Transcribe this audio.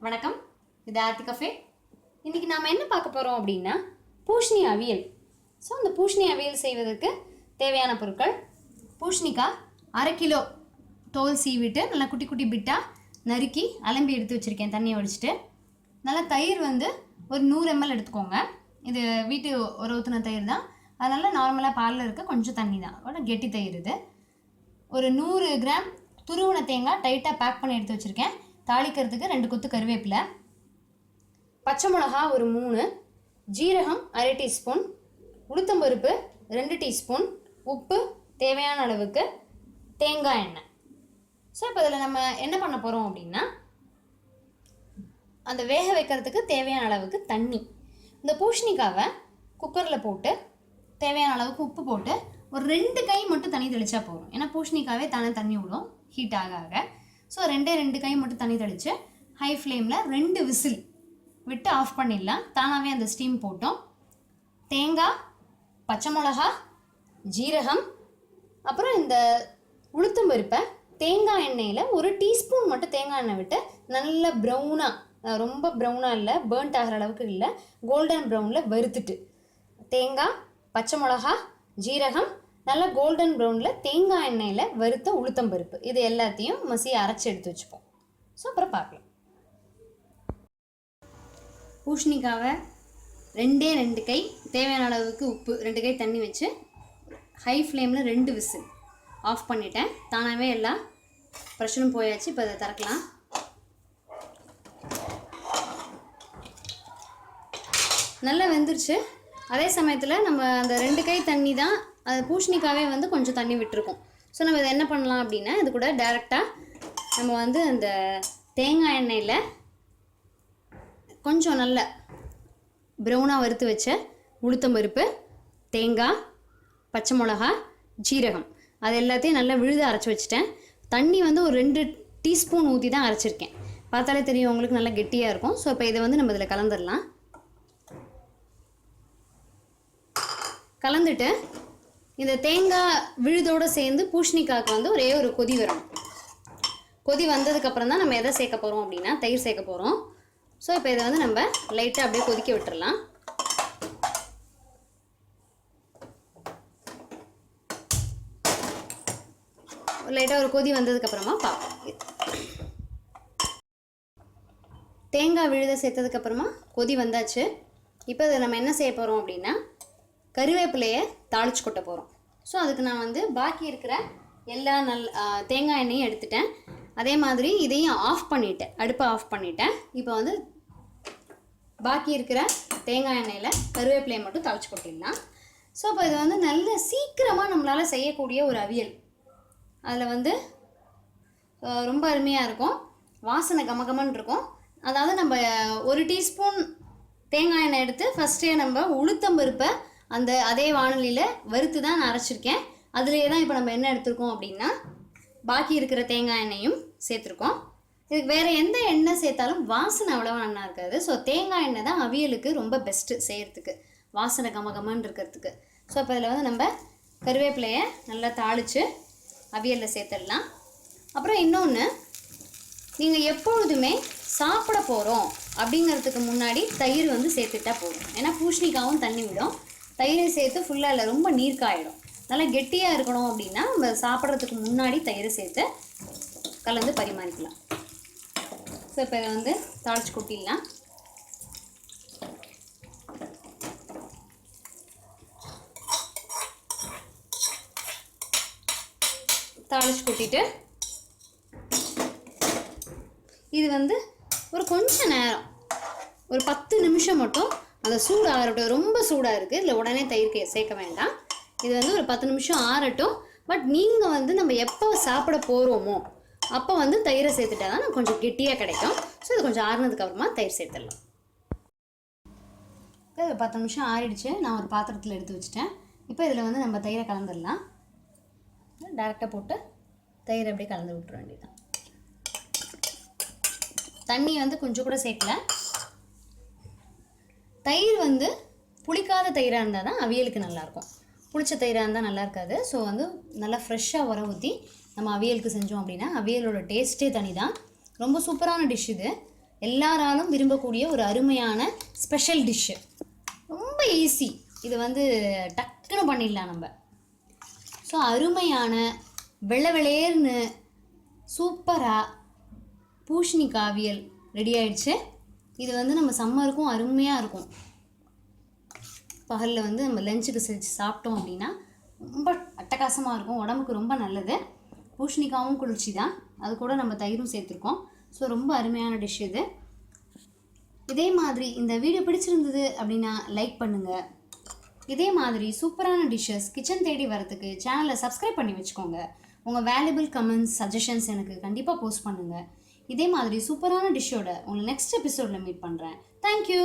வணக்கம், இது ஆர்த்தி கஃபே. இன்றைக்கி நாம் என்ன பார்க்க போகிறோம் அப்படின்னா பூஷணி அவியல். ஸோ அந்த பூஷணி அவியல் செய்வதற்கு தேவையான பொருட்கள்: பூஷணிக்காய் 1/2 கிலோ தோல் சீவிட்டு நல்லா குட்டி குட்டி பிட்டாக நறுக்கி அலம்பி எடுத்து வச்சுருக்கேன், தண்ணியை வடிச்சிட்டு. நல்லா தயிர் வந்து ஒரு 100 ml எடுத்துக்கோங்க. இது வீட்டு ஒரு ஊற்றின தயிர் தான், அதனால் நார்மலாக பாலில் இருக்க கொஞ்சம் தண்ணி தான், கெட்டி தயிர். இது ஒரு 100 கிராம் துருவன தேங்காய் டைட்டாக பேக் பண்ணி எடுத்து வச்சுருக்கேன். தாளிக்கிறதுக்கு 2 கொத்து கருவேப்பிலை, பச்சை மிளகா ஒரு 3, ஜீரகம் 1/2 டீஸ்பூன், உளுத்தம்பருப்பு 2 டீஸ்பூன், உப்பு தேவையான அளவுக்கு, தேங்காய் எண்ணெய். ஸோ இப்போ இதில் நம்ம என்ன பண்ண போகிறோம் அப்படின்னா, அந்த வேக வைக்கிறதுக்கு தேவையான அளவுக்கு தண்ணி. இந்த பூஷணிக்காவை குக்கரில் போட்டு தேவையான அளவுக்கு உப்பு போட்டு ஒரு 2 கை மட்டும் தண்ணி தெளித்தா போதும். ஏன்னா பூஷணிக்காவே தானே தண்ணி விடும் ஹீட் ஆக. ஸோ 2 கை மட்டும் தண்ணி தெளித்து ஹை ஃப்ளேமில் 2 விசில் விட்டு ஆஃப் பண்ணிடலாம். தானாகவே அந்த ஸ்டீம் போட்டோம். தேங்காய், பச்சை மிளகா, ஜீரகம், அப்புறம் இந்த உளுத்தம்பருப்பை தேங்காய் எண்ணெயில் 1 டீஸ்பூன் மட்டும் தேங்காய் எண்ணெய் விட்டு நல்லா ப்ரௌனாக, ரொம்ப ப்ரௌனாக இல்லை, பேர்ன்ட் ஆகிற அளவுக்கு இல்லை, கோல்டன் ப்ரௌனில் வறுத்துட்டு, தேங்காய், பச்சை மிளகா, ஜீரகம் நல்லா கோல்டன் ப்ரௌனில் தேங்காய் எண்ணெயில் வறுத்த உளுத்தம்பருப்பு, இது எல்லாத்தையும் மசியை அரைச்சி எடுத்து வச்சுப்போம். ஸோ அப்புறம் பார்க்கலாம். பூஷணிக்காவை 2 கை தேவையான அளவுக்கு உப்பு, 2 கை தண்ணி வச்சு ஹை ஃப்ளேமில் 2 விசில் ஆஃப் பண்ணிட்டேன். தானாகவே எல்லாம் ப்ரெஷரும் போயாச்சு. இப்போ அதை திறக்கலாம். நல்லா வெந்துருச்சு. அதே சமயத்தில் நம்ம அந்த 2 கை தண்ணி தான், அது பூஷணிக்காவே வந்து கொஞ்சம் தண்ணி விட்டுருக்கோம். ஸோ நம்ம இதை என்ன பண்ணலாம் அப்படின்னா, இது கூட டைரெக்டாக நம்ம வந்து அந்த தேங்காய் எண்ணெயில் கொஞ்சம் நல்ல ப்ரௌனாக வறுத்து வச்ச உளுத்தம்பருப்பு, தேங்காய், பச்சை மிளகா, ஜீரகம், அது எல்லாத்தையும் நல்லா விழுத அரைச்சி வச்சுட்டேன். தண்ணி வந்து ஒரு 2 டீஸ்பூன் ஊற்றி தான் அரைச்சிருக்கேன். பார்த்தாலே தெரியும் உங்களுக்கு, நல்லா கெட்டியாக இருக்கும். ஸோ இப்போ இதை வந்து நம்ம இதில் கலந்துடலாம். கலந்துட்டு இந்த தேங்காய் விழுதோடு சேர்ந்து பூஷணிக்காய்க்கு வந்து ஒரே ஒரு கொதி வரணும். கொதி வந்ததுக்கப்புறம் தான் நம்ம எதை சேர்க்க போகிறோம் அப்படின்னா தயிர் சேர்க்க போகிறோம். ஸோ இப்போ இதை வந்து நம்ம லைட்டாக அப்படியே கொதிக்க விட்டுடலாம். லைட்டாக ஒரு கொதி வந்ததுக்கப்புறமா பார்ப்போம். தேங்காய் விழுத சேர்த்ததுக்கப்புறமா கொதி வந்தாச்சு. இப்போ இதை நம்ம என்ன செய்ய போகிறோம் அப்படின்னா, கருவேப்பிலையை தாளிச்சு கொட்ட போகிறோம். ஸோ அதுக்கு நான் வந்து பாக்கி இருக்கிற எல்லா தேங்காய் எண்ணெயும் எடுத்துட்டேன். அதே மாதிரி இதையும் ஆஃப் பண்ணிவிட்டேன், அடுப்பை ஆஃப் பண்ணிவிட்டேன். இப்போ வந்து பாக்கி இருக்கிற தேங்காய் எண்ணெயில் கருவேப்பிலையை மட்டும் தாளிச்சு கொட்டிடலாம். ஸோ இப்போ இது வந்து நல்ல சீக்கிரமாக நம்மளால் செய்யக்கூடிய ஒரு அவியல். அதில் வந்து ரொம்ப அருமையாக இருக்கும், வாசனை கமகமன்னு இருக்கும். அதாவது நம்ம 1 டீஸ்பூன் தேங்காய் எண்ணெய் எடுத்து ஃபஸ்ட்டே நம்ம உளுத்தம்பருப்பை அதே வானலியில் வறுத்து தான் நான் அரைச்சிருக்கேன். அதுலேயே தான் இப்போ நம்ம என்ன எடுத்துருக்கோம் அப்படின்னா, பாக்கி இருக்கிற தேங்காய் எண்ணெயும் சேர்த்துருக்கோம். இதுக்கு வேறு எந்த எண்ணெய் சேர்த்தாலும் வாசனை அவ்வளோவா நல்லா இருக்காது. ஸோ தேங்காய் எண்ணெய் தான் அவியலுக்கு ரொம்ப பெஸ்ட்டு செய்கிறதுக்கு, வாசனை கமகமன்னு இருக்கிறதுக்கு. ஸோ இப்போ இதில் வந்து நம்ம கருவேப்பிலையை நல்லா தாளித்து அவியலில் சேர்த்துடலாம். அப்புறம் இன்னொன்று, நீங்கள் எப்பொழுதுமே சாப்பிட போகிறோம் அப்படிங்கிறதுக்கு முன்னாடி தயிர் வந்து சேர்த்துட்டா போதும். ஏன்னா பூஷணிக்காவும் தண்ணி விடும், தயிரை சேர்த்து ஃபுல்லாக இல்லை, ரொம்ப நீர் காயிடும். நல்லா கெட்டியாக இருக்கணும் அப்படின்னா நம்ம சாப்பிட்றதுக்கு முன்னாடி தயிரை சேர்த்து கலந்து பரிமாறிக்கலாம். ஸோ இப்போ இதை வந்து தாளிச்சு கொட்டிடலாம். தாளிச்சு கொட்டிட்டு இது வந்து ஒரு கொஞ்ச நேரம், ஒரு 10 நிமிஷம் மட்டும் அந்த சூடு ஆறட்டும். ரொம்ப சூடாக இருக்குது, இதில் உடனே தயிர் சேர்க்க வேண்டாம். இது வந்து ஒரு 10 நிமிஷம் ஆறட்டும். பட் நீங்கள் வந்து நம்ம எப்போ சாப்பிட போகிறோமோ அப்போ வந்து தயிரை சேர்த்துட்டா தான் கொஞ்சம் கெட்டியாக கிடைக்கும். ஸோ இது கொஞ்சம் ஆறுனதுக்கப்புறமா தயிர் சேர்த்துடலாம். இப்போ 10 நிமிஷம் ஆறிடுச்சு, நான் ஒரு பாத்திரத்தில் எடுத்து வச்சுட்டேன். இப்போ இதில் வந்து நம்ம தயிரை கலந்துடலாம். டேரெக்டாக போட்டு தயிரை அப்படியே கலந்து விட்டுற வேண்டியதுதான். தண்ணி வந்து கொஞ்சம் கூட சேர்க்கல. தயிர் வந்து புளிக்காத தயிராக இருந்தால் தான் அவியலுக்கு நல்லாயிருக்கும், புளிச்ச தயிராக இருந்தால் நல்லா இருக்காது. ஸோ வந்து நல்லா ஃப்ரெஷ்ஷாக உர ஊற்றி நம்ம அவியலுக்கு செஞ்சோம் அப்படின்னா அவியலோட டேஸ்ட்டே தனி தான். ரொம்ப சூப்பரான டிஷ் இது. எல்லாராலும் விரும்பக்கூடிய ஒரு அருமையான ஸ்பெஷல் டிஷ்ஷு. ரொம்ப ஈஸி, இது வந்து டக்குன்னு பண்ணிடலாம் நம்ம. ஸோ அருமையான வெள்ளை வெளேர்னு சூப்பராக பூசணிக்காய் அவியல் ரெடி ஆயிடுச்சு. இது வந்து நம்ம சம்மருக்கும் அருமையாக இருக்கும். பகலில் வந்து நம்ம லஞ்சுக்கு செஞ்சு சாப்பிட்டோம் அப்படின்னா ரொம்ப அட்டகாசமாக இருக்கும், உடம்புக்கு ரொம்ப நல்லது. பூசணிக்காவும் குளிர்ச்சி தான், அது கூட நம்ம தயிரும் சேர்த்துருக்கோம். ஸோ ரொம்ப அருமையான டிஷ் இது. இதே மாதிரி இந்த வீடியோ பிடிச்சிருந்தது அப்படின்னா லைக் பண்ணுங்கள். இதே மாதிரி சூப்பரான டிஷ்ஷஸ் கிச்சன் தேடி வரதுக்கு சேனலை சப்ஸ்கிரைப் பண்ணி வச்சுக்கோங்க. உங்கள் வேல்யூபிள் கமெண்ட்ஸ் சஜஷன்ஸ் எனக்கு கண்டிப்பாக போஸ்ட் பண்ணுங்கள். இதே மாதிரி சூப்பரான டிஷ்ஷோட உங்களை நெக்ஸ்ட் எபிசோடில் மீட் பண்ணுறேன். தேங்க்யூ.